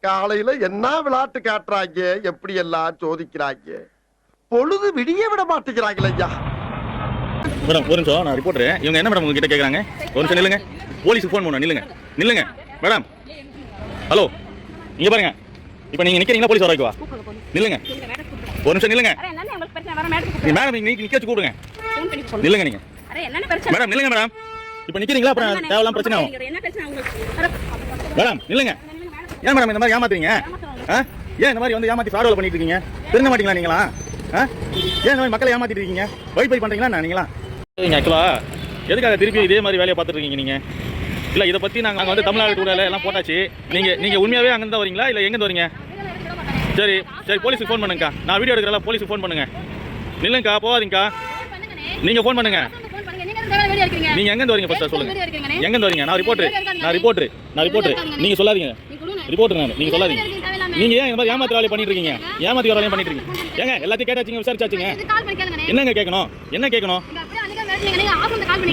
காலையில என்ன விளையாட்டு காட்டுறாங்க, எப்படி எல்லாம் சோதிக்கிறாங்க, பொழுது விடிய விட மாட்டேங்கிறாங்களே ஐயா. மேடம் ஒரு நிமிஷம், நான் ரிப்போர்ட்டர். இவங்க என்ன மேடம் உங்ககிட்ட கேட்குறாங்க? ஒரு நிமிஷம் நில்லுங்க, போலீஸுக்கு ஃபோன் பண்ணணும். நில்லுங்க நில்லுங்க மேடம். ஹலோ, இங்கே பாருங்க. இப்போ நீங்கள் நிற்கிறீங்களா? போலீஸ் வர வைக்கவா? நில்லுங்க ஒரு நிமிஷம் நில்லுங்க. மேடம் நீங்கள் நிற்க வச்சு கூப்பிடுங்க. நில்லுங்க நீங்கள் மேடம், நில்லுங்க மேடம். இப்போ நிற்கிறீங்களா? அப்புறம் தேவையில்லாம் பிரச்சனை ஆகும் மேடம். நில்லுங்க. ஏன் மேடம் இந்த மாதிரி ஏமாத்துறீங்க? ஏன் இந்த மாதிரி வந்து ஏமாற்றி ஃப்ராட் பண்ணிட்டு இருக்கீங்க? தெரிஞ்ச மாட்டீங்களா நீங்களா? ஏன் இந்த மாதிரி மக்களை ஏமாத்திட்டு இருக்கீங்க? வைஃபை பண்ணுறீங்களா நீங்களா? நீங்கள் ஆக்சுவலாக எதுக்காக திருப்பி இதே மாதிரி வேலையை பார்த்துட்டு இருக்கீங்க நீங்கள்? இல்லை, இதை பற்றி நாங்கள் வந்து தமிழ்நாடு டூரில் எல்லாம் போட்டாச்சு. நீங்கள் உண்மையாகவே அங்கேருந்து வரீங்களா இல்லை எங்கேருந்து வரீங்க? சரி சரி, போலீஸுக்கு ஃபோன் பண்ணுங்கக்கா. நான் வீடியோ எடுக்கிறேன், போலீஸுக்கு ஃபோன் பண்ணுங்க. நில்லுங்கக்கா, போகாதீங்கக்கா. நீங்கள் ஃபோன் பண்ணுங்க. நீங்கள் எங்கேருந்து வரீங்க ஃபர்ஸ்ட் சொல்லுங்கள். எங்கேருந்து வரீங்க? நான் ரிப்போர்ட்டர். நீங்கள் சொல்லாதீங்க. ரிப்போர்ட்டர் நீங்கள் சொல்லாதீங்க. நீங்கள் ஏன் இந்த மாதிரி ஏமாத்திர வேலையை பண்ணிட்டு இருக்கீங்க? ஏமாத்தி வர வேலையை பண்ணிட்டு இருக்கீங்க. ஏங்க எல்லாத்தையும் கேட்டாச்சுங்க, விசாரிச்சாச்சுங்க. என்னங்க கேட்கணும்?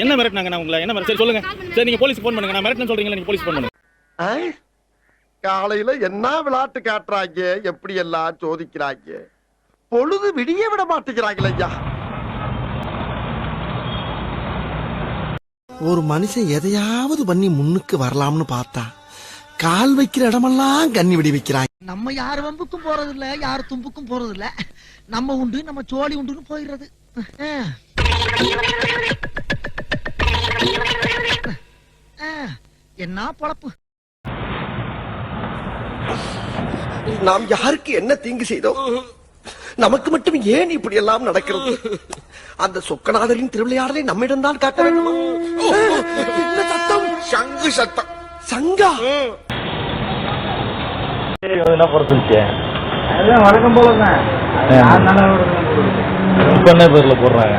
என்ன மிரட்டினாங்க? நான் உங்களை என்ன மிரட்டு? சரி சொல்லுங்க. சரி, நீங்கள் போலீஸ் ஃபோன் பண்ணுங்க. நான் மிரட்டினு சொல்றீங்களா? நீங்கள் போலீஸ் ஃபோன் பண்ணுங்க. காலையில என்ன விளையாட்டு காட்டுறாங்க, எப்படி எல்லாம் சோதிக்கிறாங்க, பொழுது விடிய விட மாட்டேங்கிறாங்களே ஐயா. ஒரு மனுஷன் எதையாவது பண்ணி முன்னுக்கு வரலாம்னு பார்த்தா கால் வைக்கிற இடமெல்லாம் கண்ணி விடி வைக்கிறாங்க. நம்ம யார் வம்புக்கும் போறது இல்ல, யார் தும்புக்கும் போறது இல்ல. நம்ம உண்டு, நம்ம சோழி உண்டுன்னு போயிடுறது. என்ன பொழப்பு. நாம் யாருக்கு என்ன தீங்கு செய்தோம்? நமக்கு மட்டும் ஏன் இப்படி எல்லாம் நடக்கிறது? அந்த சொக்கநாதரின் திருவிளையாடலை நம்மிடம் தான் காட்ட வேண்டும். என்ன சத்தம்? சங்கு சத்தம். சங்கா வழக்கம் போலதான் பேர்ல போடுறாங்க.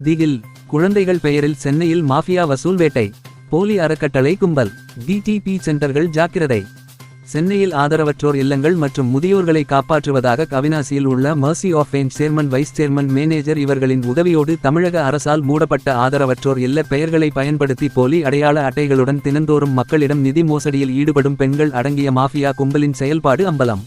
திகில் குழந்தைகள் பெயரில் சென்னையில் மாஃபியா வசூல் வேட்டை. போலி அறக்கட்டளை கும்பல். டிடிபி சென்டர்கள் ஜாக்கிரதை. சென்னையில் ஆதரவற்றோர் இல்லங்கள் மற்றும் முதியோர்களை காப்பாற்றுவதாக அவிநாசியில் உள்ள mercy of fame chairman, vice chairman, manager இவர்களின் உதவியோடு தமிழக அரசால் மூடப்பட்ட ஆதரவற்றோர் இல்ல பெயர்களை பயன்படுத்தி போலி அடையாள அட்டைகளுடன் தினந்தோறும் மக்களிடம் நிதி மோசடியில் ஈடுபடும் பெண்கள் அடங்கிய மாஃபியா கும்பலின் செயல்பாடு அம்பலம்.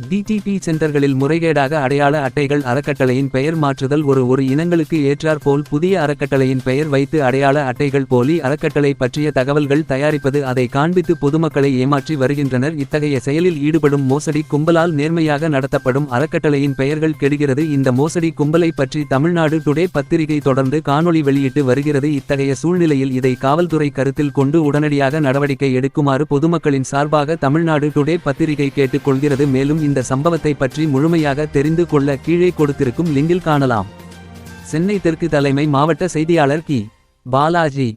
டிடிபி சென்டர்களில் முறைகேடாக அடையாள அட்டைகள், அறக்கட்டளையின் பெயர் மாற்றுதல், ஒரு இனங்களுக்கு ஏற்றார் போல் புதிய அறக்கட்டளையின் பெயர் வைத்து அடையாள அட்டைகள், போலி அறக்கட்டளை பற்றிய தகவல்கள் தயாரிப்பது, அதை காண்பித்து பொதுமக்களை ஏமாற்றி வருகின்றனர். இத்தகைய செயலில் ஈடுபடும் மோசடி கும்பலால் நேர்மையாக நடத்தப்படும் அறக்கட்டளையின் பெயர்கள் கெடுகிறது. இந்த மோசடி கும்பலை பற்றி தமிழ்நாடு டுடே பத்திரிகை தொடர்ந்து காணொளி வெளியிட்டு வருகிறது. இத்தகைய சூழ்நிலையில் இதை காவல்துறை கருத்தில் கொண்டு உடனடியாக நடவடிக்கை எடுக்குமாறு பொதுமக்களின் சார்பாக தமிழ்நாடு டுடே பத்திரிகை கேட்டுக்கொள்கிறது. மேலும் இந்த சம்பவத்தை பற்றி முழுமையாக தெரிந்து கொள்ள கீழே கொடுத்திருக்கும் லிங்கில் காணலாம். சென்னை தெற்கு தலைமை மாவட்ட செய்தியாளர் கி. பாலாஜி.